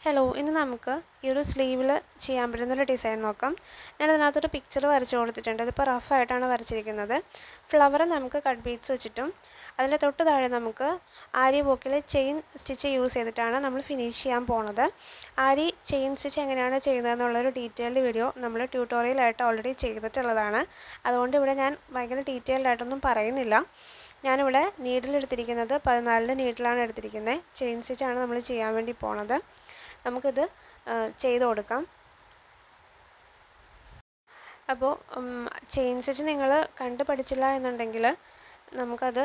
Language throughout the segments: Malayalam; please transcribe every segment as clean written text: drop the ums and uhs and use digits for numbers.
ഹലോ, ഇന്ന് നമുക്ക് ഈ ഒരു സ്ലീവിൽ ചെയ്യാൻ പറ്റുന്നൊരു ഡിസൈൻ നോക്കാം. ഞാനതിനകത്തൊരു പിക്ചർ വരച്ചു കൊടുത്തിട്ടുണ്ട്. ഇതിപ്പോൾ റഫായിട്ടാണ് വരച്ചിരിക്കുന്നത്. ഫ്ലവർ നമുക്ക് കട്ട് ബീഡ്സ് വെച്ചിട്ടും അതിൻ്റെ തൊട്ട് താഴെ നമുക്ക് ആരി വർക്കിൽ ചെയിൻ സ്റ്റിച്ച് യൂസ് ചെയ്തിട്ടാണ് നമ്മൾ ഫിനിഷ് ചെയ്യാൻ പോണത്. ആരി ചെയിൻ സ്റ്റിച്ച് എങ്ങനെയാണ് ചെയ്യുന്നതെന്നുള്ളൊരു ഡീറ്റെയിൽഡ് വീഡിയോ നമ്മൾ ട്യൂട്ടോറിയലായിട്ട് ഓൾറെഡി ചെയ്തിട്ടുള്ളതാണ്. അതുകൊണ്ട് ഇവിടെ ഞാൻ ഭയങ്കര ഡീറ്റെയിൽഡ് ആയിട്ടൊന്നും പറയുന്നില്ല. ഞാനിവിടെ നീഡിലെടുത്തിരിക്കുന്നത് 14 നീഡിലാണ് എടുത്തിരിക്കുന്നത്. ചെയിൻ സ്റ്റിച്ചാണ് നമ്മൾ ചെയ്യാൻ വേണ്ടി പോണത്. നമുക്കിത് ചെയ്ത് കൊടുക്കാം. അപ്പോൾ ചെയിൻ സ്റ്റിച്ച് നിങ്ങൾ കണ്ടു പഠിച്ചില്ല എന്നുണ്ടെങ്കിൽ നമുക്കത്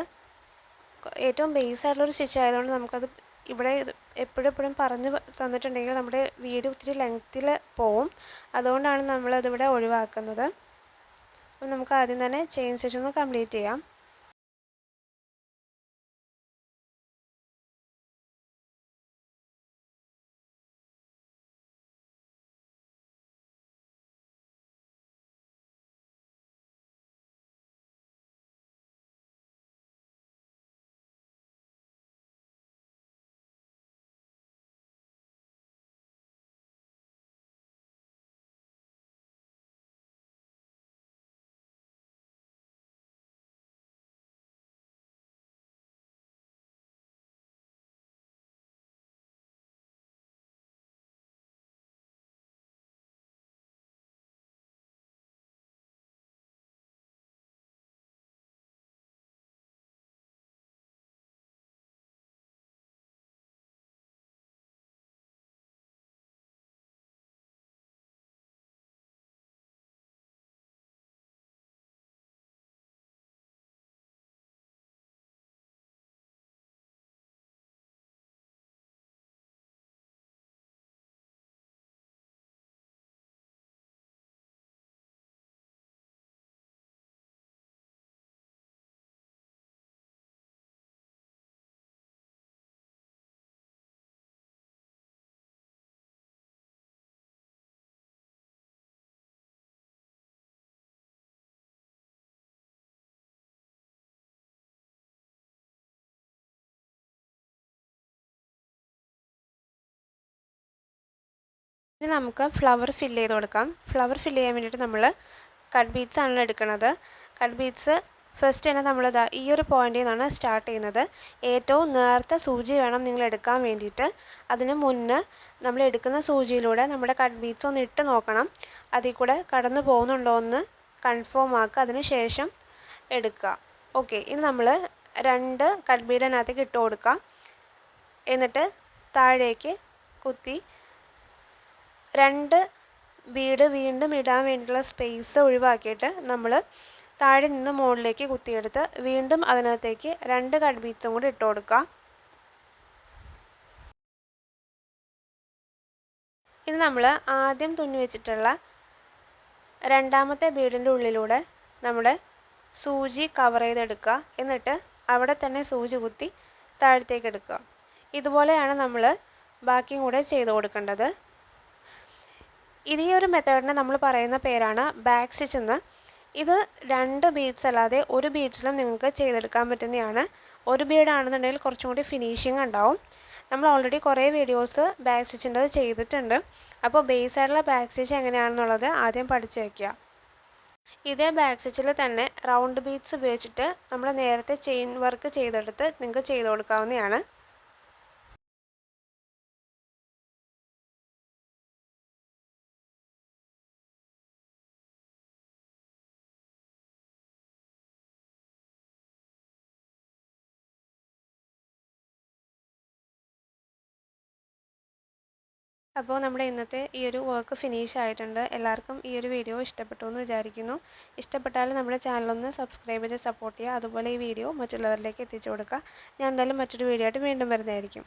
ഏറ്റവും ബേസ് ആയിട്ടുള്ളൊരു സ്റ്റിച്ച് ആയതുകൊണ്ട് നമുക്കത് ഇവിടെ എപ്പോഴും പറഞ്ഞു തന്നിട്ടുണ്ടെങ്കിൽ നമ്മുടെ വീഡിയോ ഒത്തിരി ലെങ്ത്തിൽ പോവും. അതുകൊണ്ടാണ് നമ്മളതിവിടെ ഒഴിവാക്കുന്നത്. അപ്പോൾ നമുക്ക് ആദ്യം തന്നെ ചെയിൻ സ്റ്റിച്ച് ഒന്ന് കംപ്ലീറ്റ് ചെയ്യാം. ഇനി നമുക്ക് ഫ്ലവർ ഫില്ല് ചെയ്ത് കൊടുക്കാം. ഫ്ലവർ ഫില്ല് ചെയ്യാൻ വേണ്ടിയിട്ട് നമ്മൾ കട്ട് ബീഡ്സ് ആണ് എടുക്കുന്നത്. കട്ട് ബീഡ്സ് ഫസ്റ്റ് തന്നെ നമ്മളിതാ ഈ ഒരു പോയിന്റിൽ നിന്നാണ് സ്റ്റാർട്ട് ചെയ്യുന്നത്. ഏറ്റവും നേർത്ത സൂചി വേണം നിങ്ങൾ എടുക്കാൻ വേണ്ടിയിട്ട്. അതിന് മുന്നേ നമ്മൾ എടുക്കുന്ന സൂചിയിലൂടെ നമ്മുടെ കട്ട് ബീഡ്സ് ഒന്ന് ഇട്ട് നോക്കണം. അതിൽ കൂടെ കടന്നു പോകുന്നുണ്ടോ എന്ന് കൺഫേം ആക്കുക. അതിന് ശേഷം എടുക്കുക. ഓക്കെ, ഇനി നമ്മൾ 2 കട്ട് ബീഡ് അതിനകത്തേക്ക് ഇട്ട് കൊടുക്കുക. എന്നിട്ട് താഴേക്ക് കുത്തി 2 ബീഡ് വീണ്ടും ഇടാൻ വേണ്ടിയിട്ടുള്ള സ്പേസ് ഒഴിവാക്കിയിട്ട് നമ്മൾ താഴെ നിന്ന് മുകളിലേക്ക് കുത്തിയെടുത്ത് വീണ്ടും അതിനകത്തേക്ക് 2 കട്ട് ബീഡ്സും കൂടി ഇട്ട് കൊടുക്കുക. ഇനി നമ്മൾ ആദ്യം തുന്നി വെച്ചിട്ടുള്ള രണ്ടാമത്തെ ബീഡിൻ്റെ ഉള്ളിലൂടെ നമ്മുടെ സൂചി കവർ ചെയ്തെടുക്കുക. എന്നിട്ട് അവിടെ തന്നെ സൂചി കുത്തി താഴത്തേക്ക് എടുക്കുക. ഇതുപോലെയാണ് നമ്മൾ ബാക്കിയും കൂടെ ചെയ്ത് കൊടുക്കേണ്ടത്. ഈ ഒരു മെത്തേഡിനെ നമ്മൾ പറയുന്ന പേരാണ് ബാക്ക് സ്റ്റിച്ച് എന്ന്. ഇത് 2 ബീഡ്സ് അല്ലാതെ ഒരു ബീഡ്സിലും നിങ്ങൾക്ക് ചെയ്തെടുക്കാൻ പറ്റുന്നതാണ്. ഒരു ബീഡാണെന്നുണ്ടെങ്കിൽ കുറച്ചും കൂടി ഫിനിഷിങ് ഉണ്ടാവും. നമ്മൾ ഓൾറെഡി കുറേ വീഡിയോസ് ബാക്ക് സ്റ്റിച്ചിൻ്റെ ചെയ്തിട്ടുണ്ട്. അപ്പോൾ ബേസ് ആയിട്ടുള്ള ബാക്ക് സ്റ്റിച്ച് എങ്ങനെയാണെന്നുള്ളത് ആദ്യം പഠിച്ചു വയ്ക്കുക. ഇതേ ബാക്ക് സ്റ്റിച്ചിൽ തന്നെ റൗണ്ട് ബീഡ്സ് ഉപയോഗിച്ചിട്ട് നമ്മൾ നേരത്തെ ചെയിൻ വർക്ക് ചെയ്തെടുത്ത് നിങ്ങൾക്ക് ചെയ്ത് കൊടുക്കാവുന്നതാണ്. അപ്പോൾ നമ്മുടെ ഇന്നത്തെ ഈ ഒരു വർക്ക് ഫിനിഷ് ആയിട്ടുണ്ട്. എല്ലാവർക്കും ഈ ഒരു വീഡിയോ ഇഷ്ടപ്പെട്ടു എന്ന് വിചാരിക്കുന്നു. ഇഷ്ടപ്പെട്ടാൽ നമ്മുടെ ചാനലൊന്ന് സബ്സ്ക്രൈബ് ചെയ്ത് സപ്പോർട്ട് ചെയ്യുക. അതുപോലെ ഈ വീഡിയോ മറ്റുള്ളവരിലേക്ക് എത്തിച്ചു കൊടുക്കുക. ഞാൻ എന്തായാലും മറ്റൊരു വീഡിയോ ആയിട്ട് വീണ്ടും വരുന്നതായിരിക്കും.